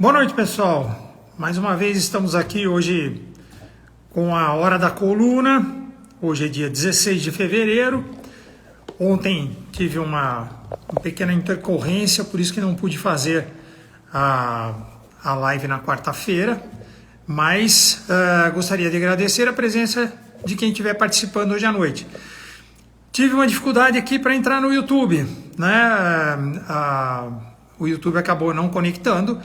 Boa noite, pessoal. Mais uma vez estamos aqui hoje com a Hora da Coluna. Hoje é dia 16 de fevereiro. Ontem tive uma pequena intercorrência, por isso que não pude fazer a live na quarta-feira. Mas gostaria de agradecer a presença de quem estiver participando hoje à noite. Tive uma dificuldade aqui para entrar no YouTube, né? O YouTube acabou não conectando.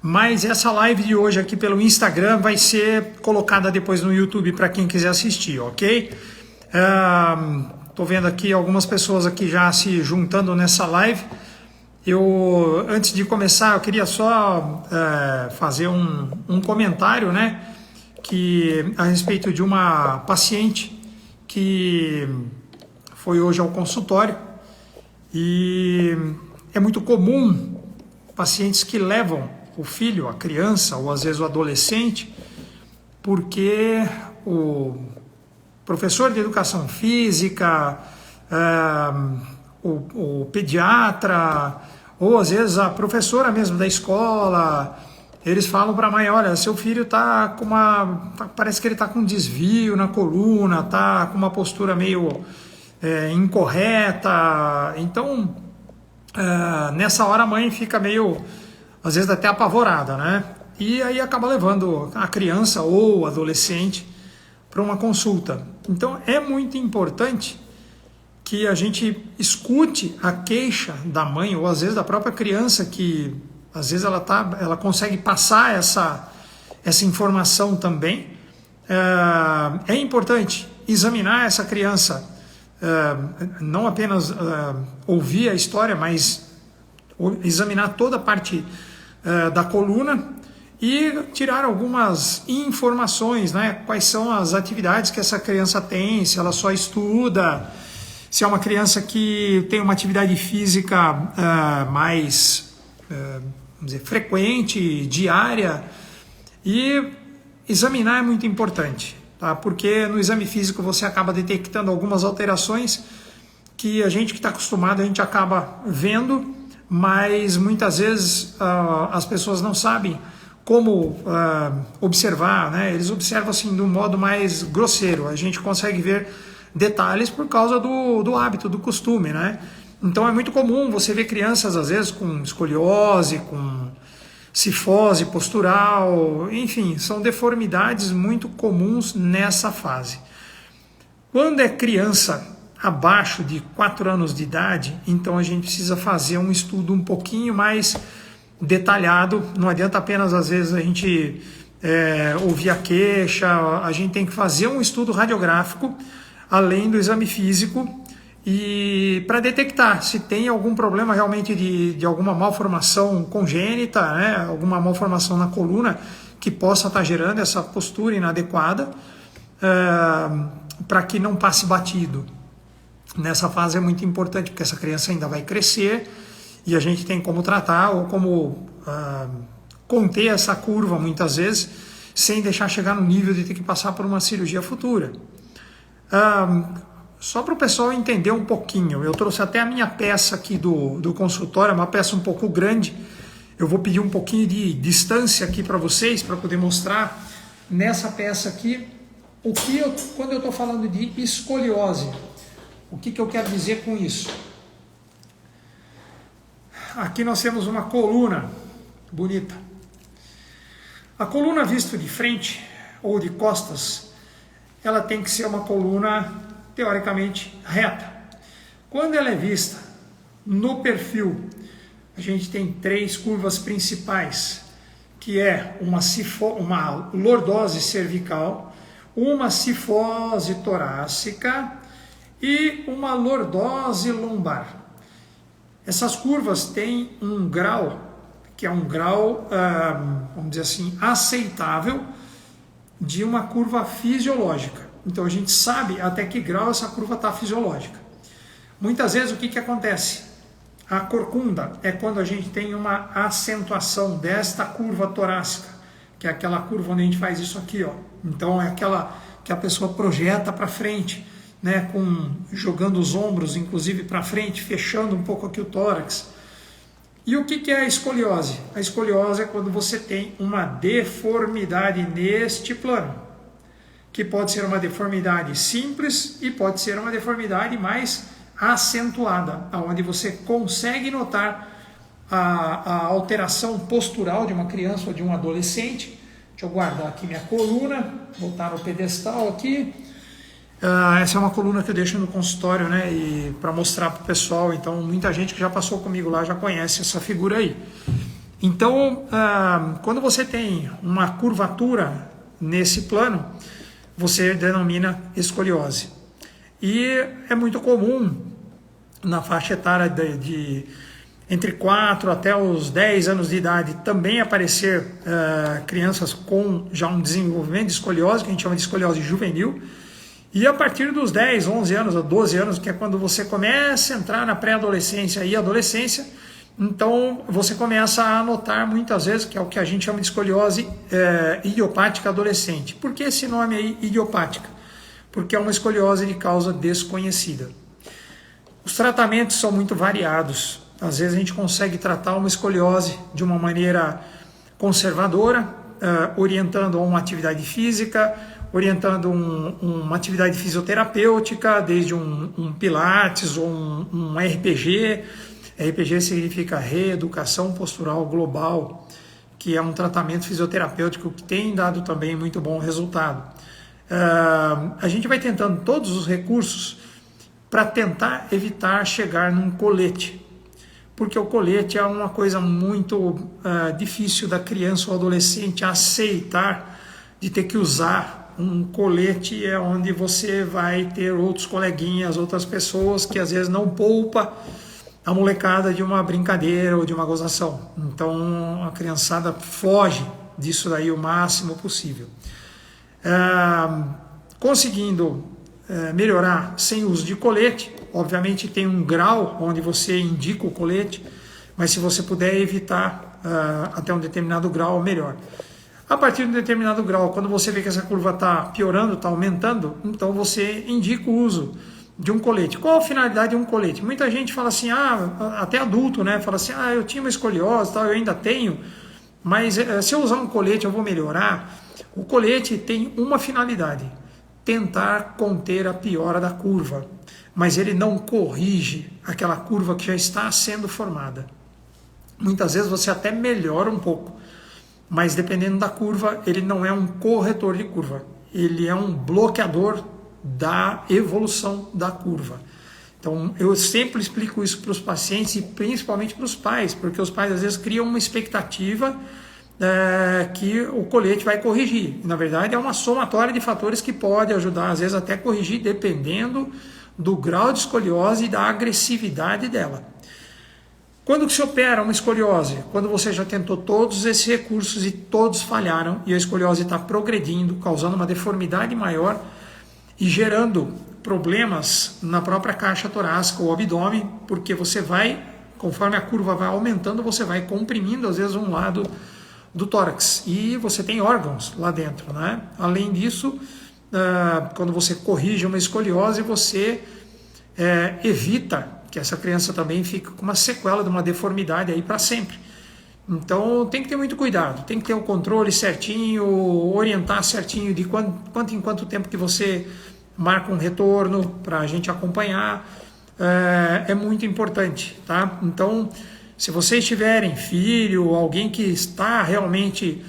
Mas essa live de hoje aqui pelo Instagram vai ser colocada depois no YouTube para quem quiser assistir, ok? Tô vendo aqui algumas pessoas aqui já se juntando nessa live. Antes de começar, eu queria só fazer um comentário, né? A respeito de uma paciente que foi hoje ao consultório e é muito comum pacientes que levam o filho, a criança ou às vezes o adolescente, porque o professor de educação física, o pediatra, ou às vezes a professora mesmo da escola, eles falam para a mãe: olha, seu filho está com parece que ele está com um desvio na coluna, está com uma postura meio incorreta. Então, nessa hora a mãe fica meio, às vezes até apavorada, né? E aí acaba levando a criança ou o adolescente para uma consulta. Então é muito importante que a gente escute a queixa da mãe ou às vezes da própria criança, que às vezes ela consegue passar essa informação também. É importante examinar essa criança, não apenas ouvir a história, mas examinar toda a parte da coluna e tirar algumas informações, né? Quais são as atividades que essa criança tem, se ela só estuda, se é uma criança que tem uma atividade física mais vamos dizer, frequente, diária. E examinar é muito importante, tá? Porque no exame físico você acaba detectando algumas alterações que a gente que está acostumado, a gente acaba vendo, mas muitas vezes as pessoas não sabem como observar, né? Eles observam assim de um modo mais grosseiro. A gente consegue ver detalhes por causa do hábito, do costume, né? Então é muito comum você ver crianças às vezes com escoliose, com cifose postural, enfim, são deformidades muito comuns nessa fase. Quando é criança abaixo de 4 anos de idade, então a gente precisa fazer um estudo um pouquinho mais detalhado. Não adianta apenas, às vezes, a gente ouvir a queixa, a gente tem que fazer um estudo radiográfico, além do exame físico, e para detectar se tem algum problema realmente de alguma malformação congênita, né, alguma malformação na coluna que possa estar gerando essa postura inadequada, para que não passe batido. Nessa fase é muito importante, porque essa criança ainda vai crescer e a gente tem como tratar ou como conter essa curva muitas vezes, sem deixar chegar no nível de ter que passar por uma cirurgia futura. Só para o pessoal entender um pouquinho, eu trouxe até a minha peça aqui do consultório, uma peça um pouco grande. Eu vou pedir um pouquinho de distância aqui para vocês, para poder mostrar nessa peça aqui quando eu estou falando de escoliose. O que eu quero dizer com isso? Aqui nós temos uma coluna bonita. A coluna vista de frente ou de costas, ela tem que ser uma coluna teoricamente reta. Quando ela é vista no perfil, a gente tem 3 curvas principais, que é uma lordose cervical, uma cifose torácica e uma lordose lombar. Essas curvas têm um grau, que é um grau, vamos dizer assim, aceitável de uma curva fisiológica. Então a gente sabe até que grau essa curva está fisiológica. Muitas vezes o que acontece? A corcunda é quando a gente tem uma acentuação desta curva torácica, que é aquela curva onde a gente faz isso aqui, ó. Então é aquela que a pessoa projeta para frente, né, jogando os ombros inclusive para frente, fechando um pouco aqui o tórax. E o que é a escoliose? A escoliose é quando você tem uma deformidade neste plano, que pode ser uma deformidade simples e pode ser uma deformidade mais acentuada, onde você consegue notar a alteração postural de uma criança ou de um adolescente. Deixa eu guardar aqui minha coluna, botar no pedestal aqui. Essa é uma coluna que eu deixo no consultório, né, e para mostrar para o pessoal. Então, muita gente que já passou comigo lá já conhece essa figura aí. Então, quando você tem uma curvatura nesse plano, você denomina escoliose. E é muito comum na faixa etária de entre 4 até os 10 anos de idade também aparecer crianças com já um desenvolvimento de escoliose, que a gente chama de escoliose juvenil. E a partir dos 10, 11 anos ou 12 anos, que é quando você começa a entrar na pré-adolescência e adolescência, então você começa a notar muitas vezes, que é o que a gente chama de escoliose idiopática adolescente. Por que esse nome aí, idiopática? Porque é uma escoliose de causa desconhecida. Os tratamentos são muito variados. Às vezes a gente consegue tratar uma escoliose de uma maneira conservadora, orientando a uma atividade física, orientando uma atividade fisioterapêutica, desde um Pilates ou um RPG. RPG significa Reeducação Postural Global, que é um tratamento fisioterapêutico que tem dado também muito bom resultado. A gente vai tentando todos os recursos para tentar evitar chegar num colete, porque o colete é uma coisa muito difícil da criança ou adolescente aceitar, de ter que usar um colete. É onde você vai ter outros coleguinhas, outras pessoas que às vezes não poupa a molecada de uma brincadeira ou de uma gozação. Então a criançada foge disso daí o máximo possível. Conseguindo melhorar sem uso de colete, obviamente tem um grau onde você indica o colete, mas se você puder evitar até um determinado grau, melhor. A partir de um determinado grau, quando você vê que essa curva está piorando, está aumentando, então você indica o uso de um colete. Qual a finalidade de um colete? Muita gente fala assim, até adulto, né? Fala assim, eu tinha uma escoliose, tal, eu ainda tenho, mas se eu usar um colete eu vou melhorar. O colete tem uma finalidade: tentar conter a piora da curva, mas ele não corrige aquela curva que já está sendo formada. Muitas vezes você até melhora um pouco, mas dependendo da curva, ele não é um corretor de curva, ele é um bloqueador da evolução da curva. Então eu sempre explico isso para os pacientes e principalmente para os pais, porque os pais às vezes criam uma expectativa que o colete vai corrigir. Na verdade é uma somatória de fatores que pode ajudar, às vezes até corrigir, dependendo do grau de escoliose e da agressividade dela. Quando que se opera uma escoliose? Quando você já tentou todos esses recursos e todos falharam, e a escoliose está progredindo, causando uma deformidade maior e gerando problemas na própria caixa torácica ou abdômen, porque você vai, conforme a curva vai aumentando, você vai comprimindo às vezes um lado do tórax e você tem órgãos lá dentro, né? Além disso, quando você corrige uma escoliose, você evita que essa criança também fique com uma sequela de uma deformidade aí para sempre. Então tem que ter muito cuidado, tem que ter o controle certinho, orientar certinho de quanto em quanto tempo que você marca um retorno para a gente acompanhar. É muito importante, tá? Então, se vocês tiverem filho, alguém que está realmente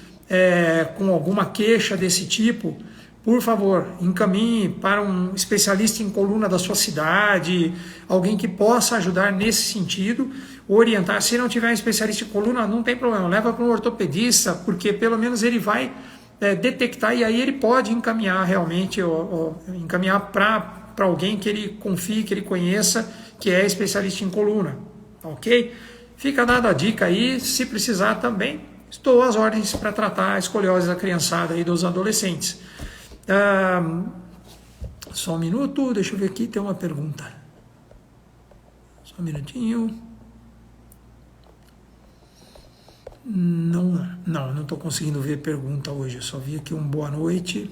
com alguma queixa desse tipo, por favor, encaminhe para um especialista em coluna da sua cidade, alguém que possa ajudar nesse sentido, orientar. Se não tiver um especialista em coluna, não tem problema, leva para um ortopedista, porque pelo menos ele vai detectar e aí ele pode encaminhar realmente, encaminhar para alguém que ele confie, que ele conheça, que é especialista em coluna, ok? Fica dada a dica aí, se precisar também, estou às ordens para tratar a escoliose da criançada e dos adolescentes. Só um minuto, deixa eu ver aqui, tem uma pergunta. Só um minutinho. Não estou conseguindo ver pergunta hoje, eu só vi aqui um boa noite.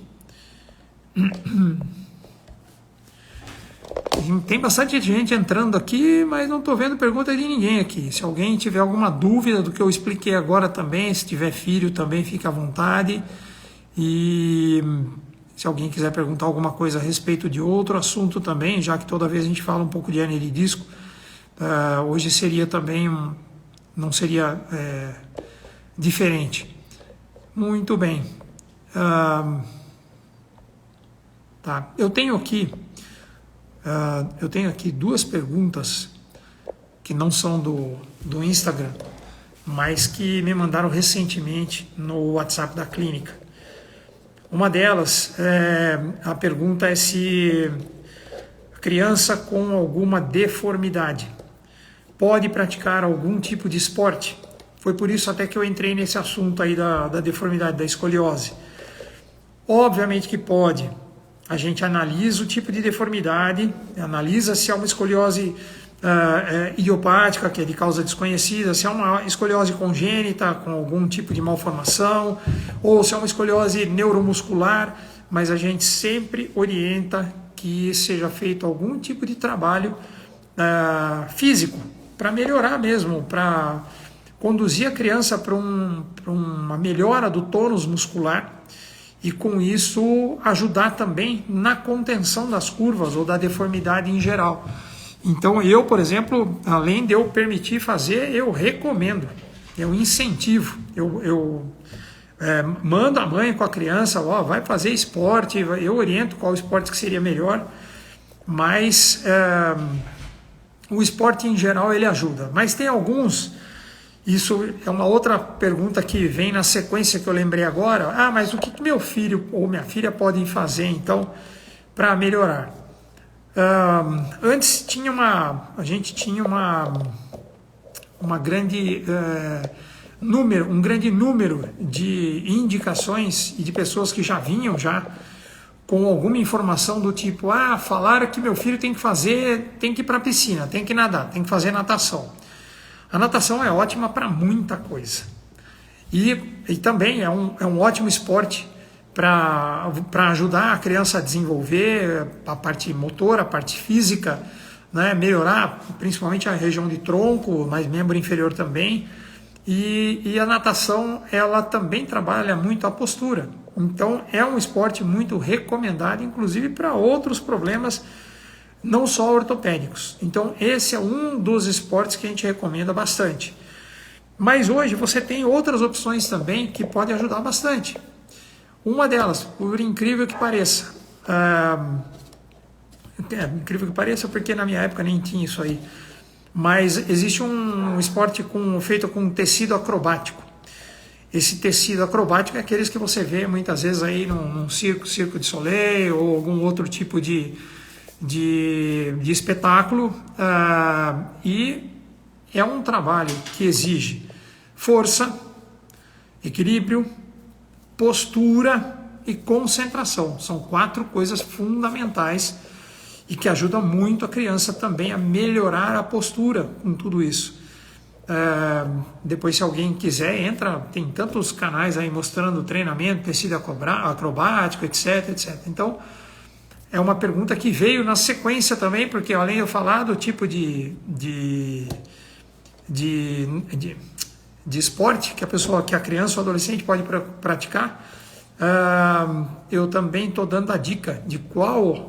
Tem bastante gente entrando aqui, mas não estou vendo pergunta de ninguém aqui. Se alguém tiver alguma dúvida do que eu expliquei agora também, se tiver filho também, fica à vontade. E se alguém quiser perguntar alguma coisa a respeito de outro assunto também, já que toda vez a gente fala um pouco de hernia de disco, hoje seria também, não seria diferente. Muito bem. Tá. Eu tenho aqui duas perguntas que não são do Instagram, mas que me mandaram recentemente no WhatsApp da clínica. Uma delas, a pergunta é se a criança com alguma deformidade pode praticar algum tipo de esporte. Foi por isso até que eu entrei nesse assunto aí da deformidade, da escoliose. Obviamente que pode. A gente analisa o tipo de deformidade, analisa se é uma escoliose idiopática, que é de causa desconhecida, se é uma escoliose congênita, com algum tipo de malformação, ou se é uma escoliose neuromuscular, mas a gente sempre orienta que seja feito algum tipo de trabalho físico, para melhorar mesmo, para conduzir a criança para uma melhora do tônus muscular, e com isso ajudar também na contenção das curvas ou da deformidade em geral. Então eu, por exemplo, além de eu permitir fazer, eu recomendo, eu incentivo, eu mando a mãe com a criança, vai fazer esporte, eu oriento qual esporte que seria melhor, mas o esporte em geral ele ajuda. Mas tem alguns, isso é uma outra pergunta que vem na sequência que eu lembrei agora, mas o que meu filho ou minha filha podem fazer então para melhorar? Antes a gente tinha um grande número de indicações e de pessoas que já vinham com alguma informação do tipo, falaram que meu filho tem que ir para a piscina, tem que nadar, tem que fazer natação. A natação é ótima para muita coisa. E também é um ótimo esporte para ajudar a criança a desenvolver a parte motora, a parte física, né, melhorar principalmente a região de tronco, mas membro inferior também. E a natação, ela também trabalha muito a postura. Então é um esporte muito recomendado, inclusive para outros problemas, não só ortopédicos. Então esse é um dos esportes que a gente recomenda bastante. Mas hoje você tem outras opções também que podem ajudar bastante. Uma delas, por incrível que pareça, incrível que pareça porque na minha época nem tinha isso aí, mas existe um esporte feito com tecido acrobático. Esse tecido acrobático é aqueles que você vê muitas vezes aí num Cirque du Soleil ou algum outro tipo de espetáculo, e é um trabalho que exige força, equilíbrio, postura e concentração. São 4 coisas fundamentais e que ajudam muito a criança também a melhorar a postura com tudo isso. Depois, se alguém quiser, tem tantos canais aí mostrando treinamento, tecido acrobático, etc. Então, é uma pergunta que veio na sequência também, porque além de eu falar do tipo de esporte que a criança ou adolescente pode praticar, eu também estou dando a dica de quais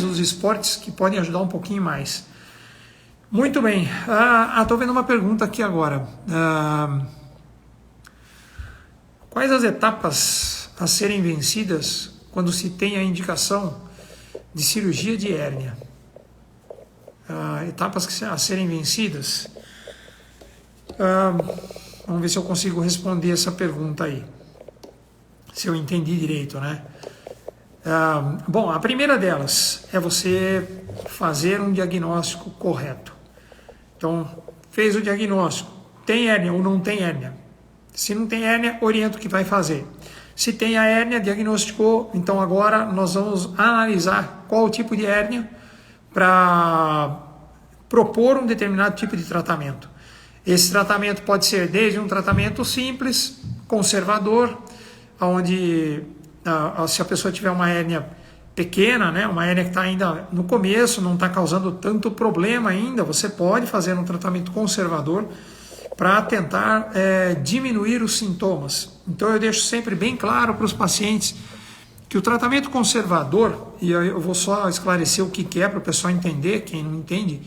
os esportes que podem ajudar um pouquinho mais. Muito bem, estou vendo uma pergunta aqui agora. Quais as etapas a serem vencidas quando se tem a indicação de cirurgia de hérnia? Etapas a serem vencidas? Vamos ver se eu consigo responder essa pergunta aí, se eu entendi direito, né? Bom, a primeira delas é você fazer um diagnóstico correto. Então, fez o diagnóstico, tem hérnia ou não tem hérnia? Se não tem hérnia, orienta o que vai fazer. Se tem a hérnia, diagnosticou, então agora nós vamos analisar qual o tipo de hérnia para propor um determinado tipo de tratamento. Esse tratamento pode ser desde um tratamento simples, conservador, onde se a pessoa tiver uma hérnia pequena, né? Uma hérnia que está ainda no começo, não está causando tanto problema ainda, você pode fazer um tratamento conservador para tentar diminuir os sintomas. Então eu deixo sempre bem claro para os pacientes que o tratamento conservador, e eu vou só esclarecer o que é para o pessoal entender, quem não entende,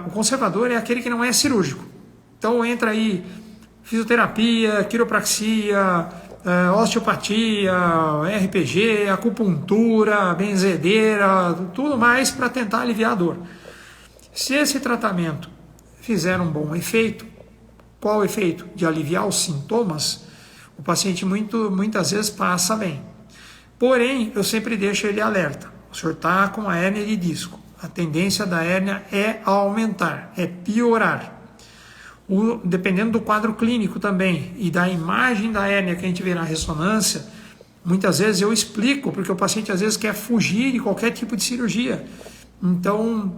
o conservador é aquele que não é cirúrgico. Então entra aí fisioterapia, quiropraxia, osteopatia, RPG, acupuntura, benzedeira, tudo mais para tentar aliviar a dor. Se esse tratamento fizer um bom efeito, qual o efeito? De aliviar os sintomas, o paciente muitas vezes passa bem. Porém, eu sempre deixo ele alerta. O senhor está com uma hérnia de disco. A tendência da hérnia é aumentar, é piorar. Dependendo do quadro clínico também e da imagem da hérnia que a gente vê na ressonância, muitas vezes eu explico, porque o paciente às vezes quer fugir de qualquer tipo de cirurgia. Então,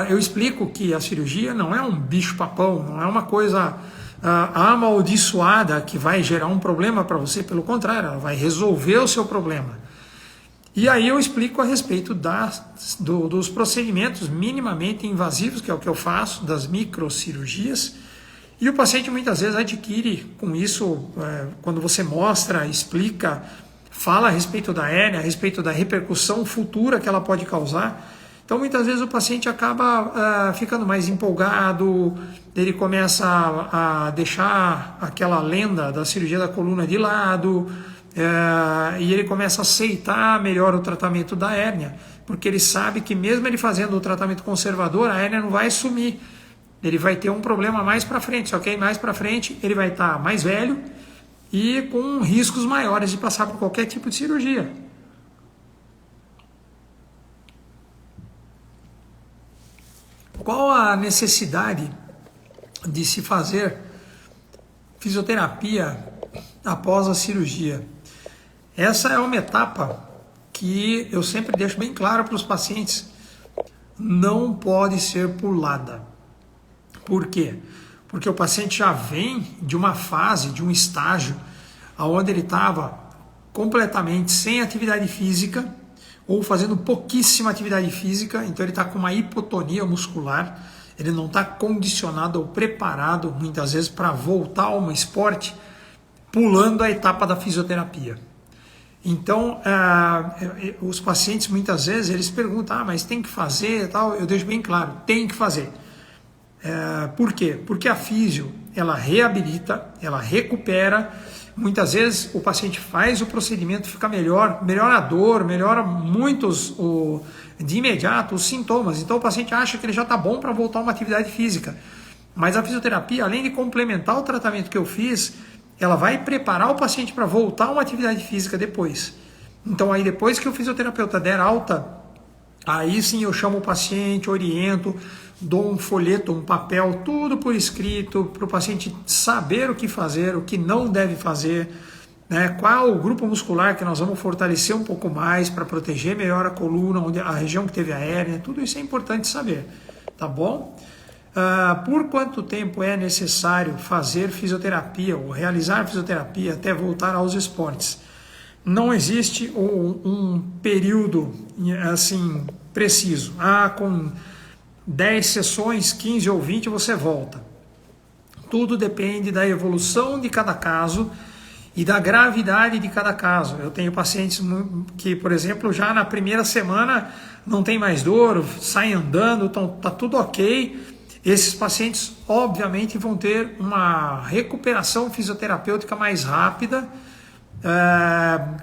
eu explico que a cirurgia não é um bicho-papão, não é uma coisa amaldiçoada que vai gerar um problema para você, pelo contrário, ela vai resolver o seu problema. E aí eu explico a respeito dos procedimentos minimamente invasivos, que é o que eu faço, das microcirurgias, e o paciente muitas vezes adquire com isso, quando você mostra, explica, fala a respeito da hérnia, a respeito da repercussão futura que ela pode causar. Então muitas vezes o paciente acaba ficando mais empolgado, ele começa a deixar aquela lenda da cirurgia da coluna de lado, e ele começa a aceitar melhor o tratamento da hérnia, porque ele sabe que mesmo ele fazendo o tratamento conservador, a hérnia não vai sumir, ele vai ter um problema mais para frente, só que aí mais para frente ele vai estar mais velho e com riscos maiores de passar por qualquer tipo de cirurgia. Qual a necessidade de se fazer fisioterapia após a cirurgia? Essa é uma etapa que eu sempre deixo bem claro para os pacientes, não pode ser pulada. Por quê? Porque o paciente já vem de uma fase, de um estágio, onde ele estava completamente sem atividade física, ou fazendo pouquíssima atividade física, então ele está com uma hipotonia muscular, ele não está condicionado ou preparado, muitas vezes, para voltar ao esporte, pulando a etapa da fisioterapia. Então, os pacientes, muitas vezes, eles perguntam, mas tem que fazer, tal? Eu deixo bem claro, tem que fazer. Por quê? Porque a fisio, ela reabilita, ela recupera. Muitas vezes o paciente faz o procedimento, fica melhor, melhora a dor, melhora de imediato os sintomas. Então o paciente acha que ele já está bom para voltar a uma atividade física. Mas a fisioterapia, além de complementar o tratamento que eu fiz, ela vai preparar o paciente para voltar a uma atividade física depois. Então aí depois que o fisioterapeuta der alta, aí sim eu chamo o paciente, oriento, dou um folheto, um papel, tudo por escrito, para o paciente saber o que fazer, o que não deve fazer, né? Qual o grupo muscular que nós vamos fortalecer um pouco mais para proteger melhor a coluna, a região que teve a hérnia, tudo isso é importante saber, tá bom? Por quanto tempo é necessário fazer fisioterapia ou realizar fisioterapia até voltar aos esportes? Não existe um período assim preciso. Com 10 sessões, 15 ou 20 você volta. Tudo depende da evolução de cada caso e da gravidade de cada caso. Eu tenho pacientes que, por exemplo, já na primeira semana não tem mais dor, saem andando, tá tudo ok. Esses pacientes, obviamente, vão ter uma recuperação fisioterapêutica mais rápida,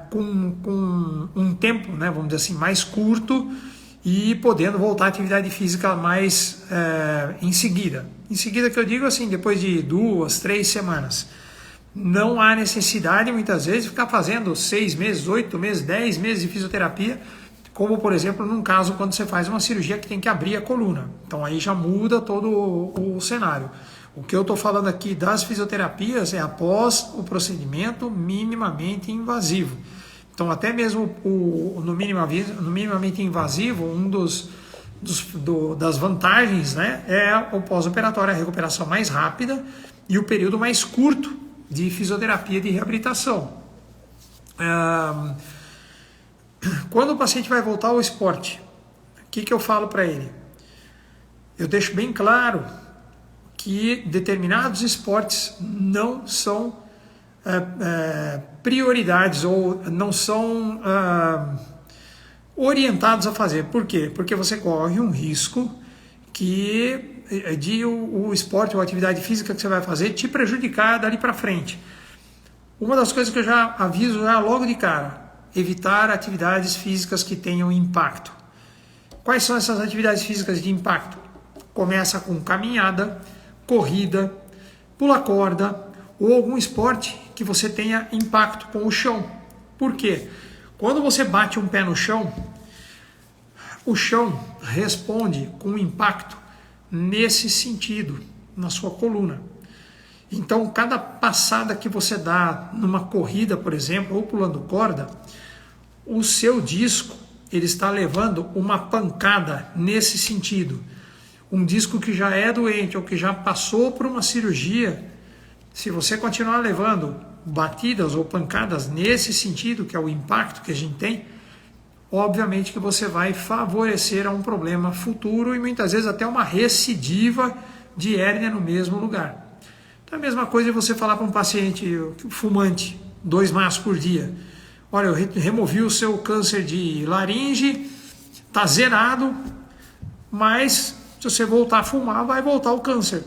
com um tempo, né, vamos dizer assim, mais curto, e podendo voltar à atividade física mais em seguida. Em seguida, que eu digo assim, depois de 2, 3 semanas. Não há necessidade, muitas vezes, de ficar fazendo 6 meses, 8 meses, 10 meses de fisioterapia, como, por exemplo, num caso quando você faz uma cirurgia que tem que abrir a coluna. Então aí já muda todo o cenário. O que eu estou falando aqui das fisioterapias é após o procedimento minimamente invasivo. Então até mesmo no minimamente invasivo, das vantagens, né, é o pós-operatório, a recuperação mais rápida e o período mais curto de fisioterapia de reabilitação. Quando o paciente vai voltar ao esporte, o que eu falo para ele? Eu deixo bem claro que determinados esportes não são prioridades ou não são orientados a fazer. Por quê? Porque você corre um risco de o esporte ou a atividade física que você vai fazer te prejudicar dali para frente. Uma das coisas que eu já aviso logo de cara, evitar atividades físicas que tenham impacto. Quais são essas atividades físicas de impacto? Começa com caminhada, corrida, pula corda ou algum esporte que você tenha impacto com o chão. Por quê? Quando você bate um pé no chão, o chão responde com impacto nesse sentido, na sua coluna. Então, cada passada que você dá numa corrida, por exemplo, ou pulando corda, o seu disco ele está levando uma pancada nesse sentido. Um disco que já é doente ou que já passou por uma cirurgia, se você continuar levando batidas ou pancadas nesse sentido, que é o impacto que a gente tem, obviamente que você vai favorecer a um problema futuro e muitas vezes até uma recidiva de hérnia no mesmo lugar. Então, a mesma coisa é você falar para um paciente fumante, 2 maços por dia. Olha, eu removi o seu câncer de laringe, está zerado, mas se você voltar a fumar, vai voltar o câncer.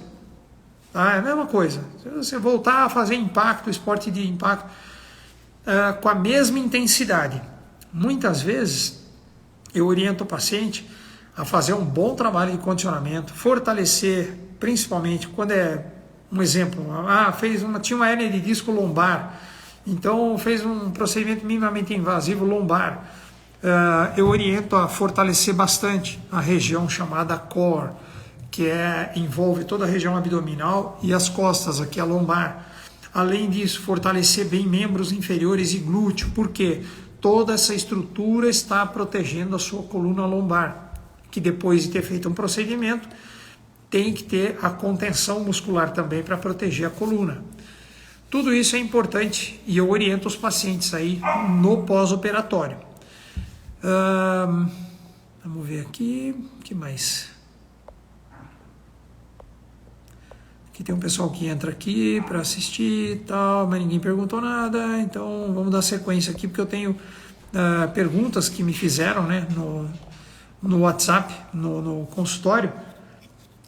Tá? É a mesma coisa. Se você voltar a fazer impacto, esporte de impacto, com a mesma intensidade. Muitas vezes, eu oriento o paciente a fazer um bom trabalho de condicionamento, fortalecer, principalmente quando um exemplo, tinha uma hérnia de disco lombar, então fez um procedimento minimamente invasivo lombar. Eu oriento a fortalecer bastante a região chamada core, que envolve toda a região abdominal e as costas, aqui a lombar. Além disso, fortalecer bem membros inferiores e glúteo, porque toda essa estrutura está protegendo a sua coluna lombar, que depois de ter feito um procedimento, tem que ter a contenção muscular também para proteger a coluna. Tudo isso é importante e eu oriento os pacientes aí no pós-operatório. Vamos ver aqui, o que mais? Aqui tem um pessoal que entra aqui para assistir e tal, mas ninguém perguntou nada, então vamos dar sequência aqui, porque eu tenho perguntas que me fizeram, né, no WhatsApp, no consultório,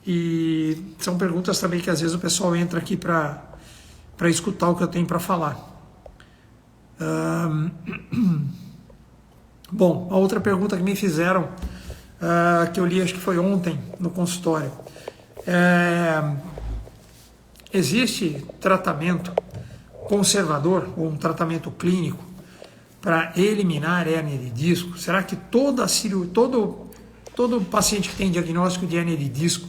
e são perguntas também que às vezes o pessoal entra aqui para escutar o que eu tenho para falar. Bom, a outra pergunta que me fizeram, que eu li, acho que foi ontem no consultório, existe tratamento conservador ou um tratamento clínico para eliminar hérnia de disco? Será que todo paciente que tem diagnóstico de hérnia de disco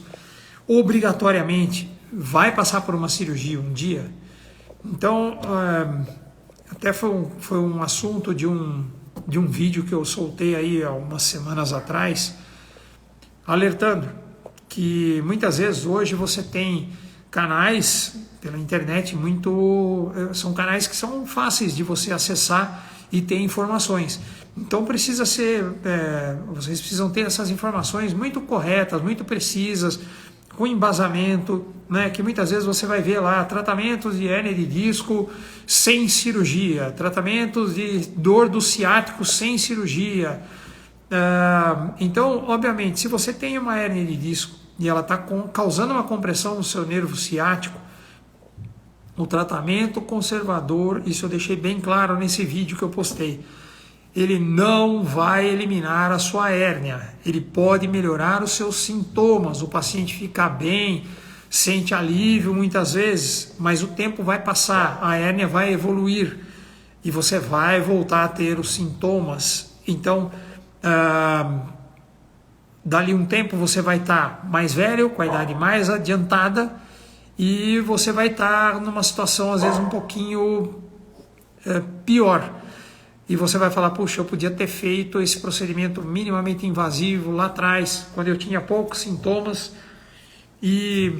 obrigatoriamente vai passar por uma cirurgia um dia? Então, até foi um assunto de um vídeo que eu soltei aí há umas semanas atrás, alertando que muitas vezes hoje você tem canais pela internet são canais que são fáceis de você acessar e ter informações. Então vocês precisam ter essas informações muito corretas, muito precisas, com embasamento, né? Que muitas vezes você vai ver lá tratamentos de hérnia de disco sem cirurgia, tratamentos de dor do ciático sem cirurgia. Então, obviamente, se você tem uma hérnia de disco e ela está causando uma compressão no seu nervo ciático, o tratamento conservador, isso eu deixei bem claro nesse vídeo que eu postei, ele não vai eliminar a sua hérnia, ele pode melhorar os seus sintomas, o paciente fica bem, sente alívio muitas vezes, mas o tempo vai passar, a hérnia vai evoluir e você vai voltar a ter os sintomas. Então, dali um tempo você vai estar mais velho, com a idade mais adiantada, e você vai estar numa situação às vezes um pouquinho pior. E você vai falar, puxa, eu podia ter feito esse procedimento minimamente invasivo lá atrás, quando eu tinha poucos sintomas, e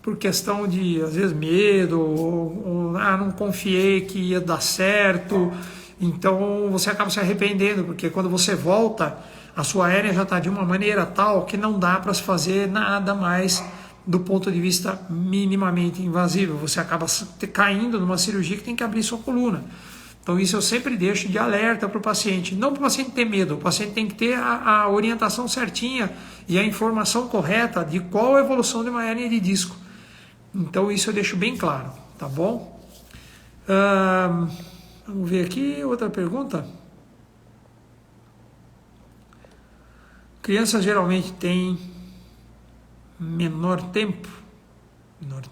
por questão de, às vezes, medo, ou não confiei que ia dar certo, Então você acaba se arrependendo, porque quando você volta, a sua hérnia já está de uma maneira tal que não dá para se fazer nada mais do ponto de vista minimamente invasivo. Você acaba caindo numa cirurgia que tem que abrir sua coluna. Então isso eu sempre deixo de alerta para o paciente. Não para o paciente ter medo, o paciente tem que ter a orientação certinha e a informação correta de qual a evolução de uma hérnia de disco. Então isso eu deixo bem claro, tá bom? Vamos ver aqui, outra pergunta. Crianças geralmente têm menor tempo. Menor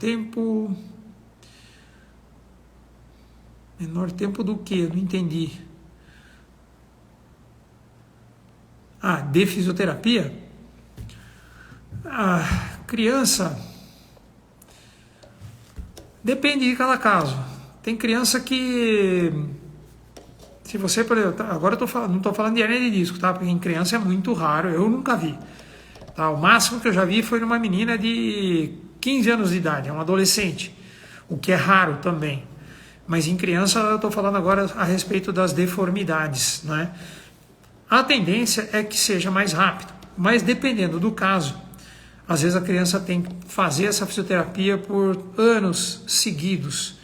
tempo do que? Não entendi. De fisioterapia? Criança... Depende de cada caso. Tem criança que... Se você... Agora eu não estou falando de hérnia de disco, tá? Porque em criança é muito raro, eu nunca vi. Tá? O máximo que eu já vi foi numa menina de 15 anos de idade, é um adolescente. O que é raro também. Mas em criança eu estou falando agora a respeito das deformidades, né? A tendência é que seja mais rápido, mas dependendo do caso, às vezes a criança tem que fazer essa fisioterapia por anos seguidos,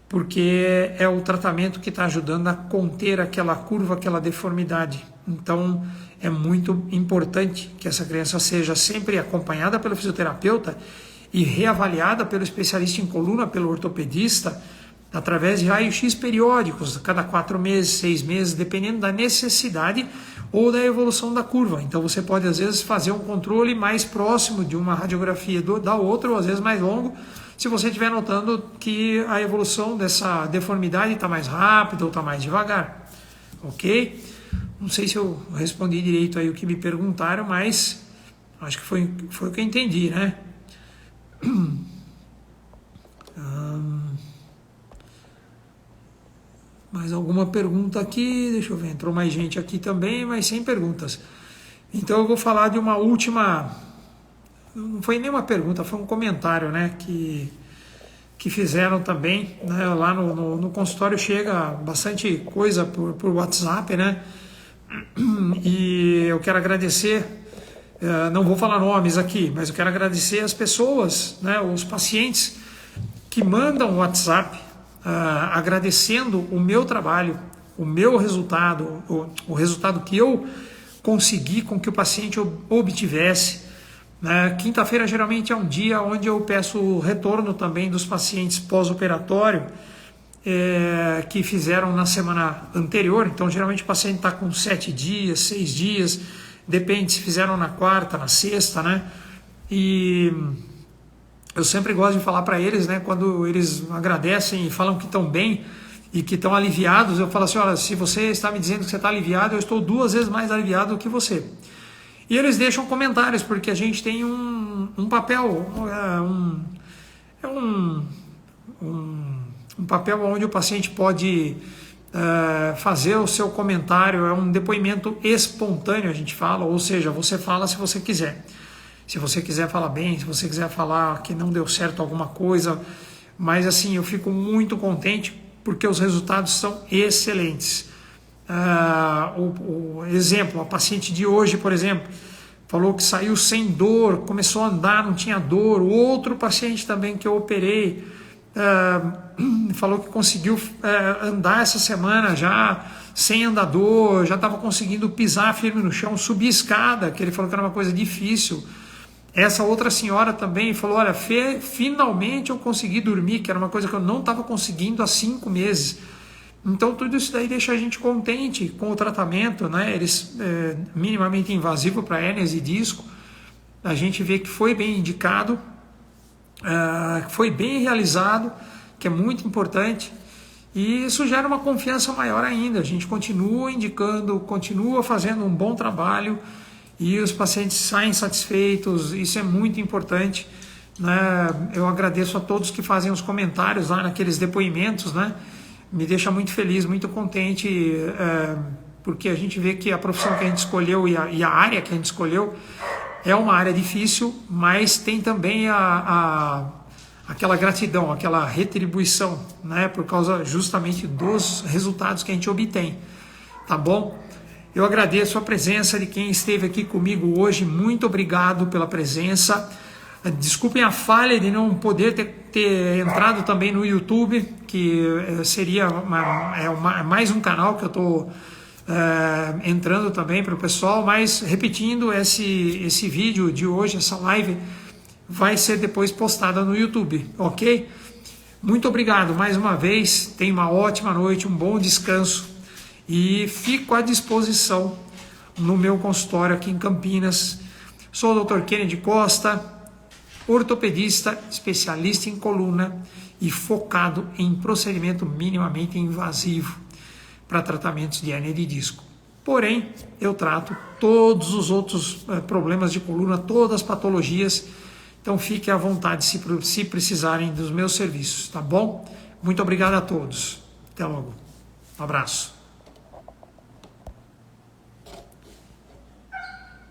porque é o tratamento que está ajudando a conter aquela curva, aquela deformidade. Então é muito importante que essa criança seja sempre acompanhada pelo fisioterapeuta e reavaliada pelo especialista em coluna, pelo ortopedista, através de raio-x periódicos, cada 4 meses, 6 meses, dependendo da necessidade ou da evolução da curva. Então você pode às vezes fazer um controle mais próximo de uma radiografia da outra, ou às vezes mais longo, se você estiver notando que a evolução dessa deformidade está mais rápida ou está mais devagar. Ok? Não sei se eu respondi direito aí o que me perguntaram, mas acho que foi o que eu entendi, né? Mais alguma pergunta aqui? Deixa eu ver, entrou mais gente aqui também, mas sem perguntas. Então eu vou falar de uma última... Não foi nem uma pergunta, foi um comentário, né? Que fizeram também, né? Lá no consultório chega bastante coisa por WhatsApp, né? E eu quero agradecer, não vou falar nomes aqui, mas eu quero agradecer as pessoas, né? Os pacientes que mandam WhatsApp, agradecendo o meu trabalho, o meu resultado, o resultado que eu consegui com que o paciente obtivesse. Quinta-feira geralmente é um dia onde eu peço o retorno também dos pacientes pós-operatório que fizeram na semana anterior. Então geralmente o paciente está com 7 dias, 6 dias, depende se fizeram na quarta, na sexta, né? E eu sempre gosto de falar para eles, né, quando eles agradecem e falam que estão bem e que estão aliviados, eu falo assim, olha, se você está me dizendo que você está aliviado, eu estou 2 vezes mais aliviado do que você. E eles deixam comentários, porque a gente tem um papel, um papel onde o paciente pode fazer o seu comentário, é um depoimento espontâneo, a gente fala, ou seja, você fala se você quiser. Se você quiser falar bem, se você quiser falar que não deu certo alguma coisa, mas assim, eu fico muito contente porque os resultados são excelentes. O exemplo, a paciente de hoje, por exemplo, falou que saiu sem dor, começou a andar, não tinha dor. O outro paciente também que eu operei falou que conseguiu andar essa semana já sem andador, já estava conseguindo pisar firme no chão, subir escada, que ele falou que era uma coisa difícil. Essa outra senhora também falou, olha, finalmente eu consegui dormir, que era uma coisa que eu não estava conseguindo há 5 meses. Então tudo isso daí deixa a gente contente com o tratamento, né? Eles minimamente invasivo para hérnias de disco. A gente vê que foi bem indicado, foi bem realizado, que é muito importante. E isso gera uma confiança maior ainda. A gente continua indicando, continua fazendo um bom trabalho e os pacientes saem satisfeitos. Isso é muito importante, né? Eu agradeço a todos que fazem os comentários lá naqueles depoimentos, né? Me deixa muito feliz, muito contente, porque a gente vê que a profissão que a gente escolheu e a área que a gente escolheu é uma área difícil, mas tem também a aquela gratidão, aquela retribuição, né, por causa justamente dos resultados que a gente obtém, tá bom? Eu agradeço a presença de quem esteve aqui comigo hoje, muito obrigado pela presença. Desculpem a falha de não poder ter entrado também no YouTube, que seria mais um canal que eu estou entrando também para o pessoal, mas repetindo, esse vídeo de hoje, essa live, vai ser depois postada no YouTube, ok? Muito obrigado mais uma vez, tenha uma ótima noite, um bom descanso e fico à disposição no meu consultório aqui em Campinas. Sou o Dr. Kennedy Costa, ortopedista, especialista em coluna e focado em procedimento minimamente invasivo para tratamentos de hérnia de disco. Porém, eu trato todos os outros problemas de coluna, todas as patologias, então fique à vontade se precisarem dos meus serviços, tá bom? Muito obrigado a todos. Até logo. Um abraço.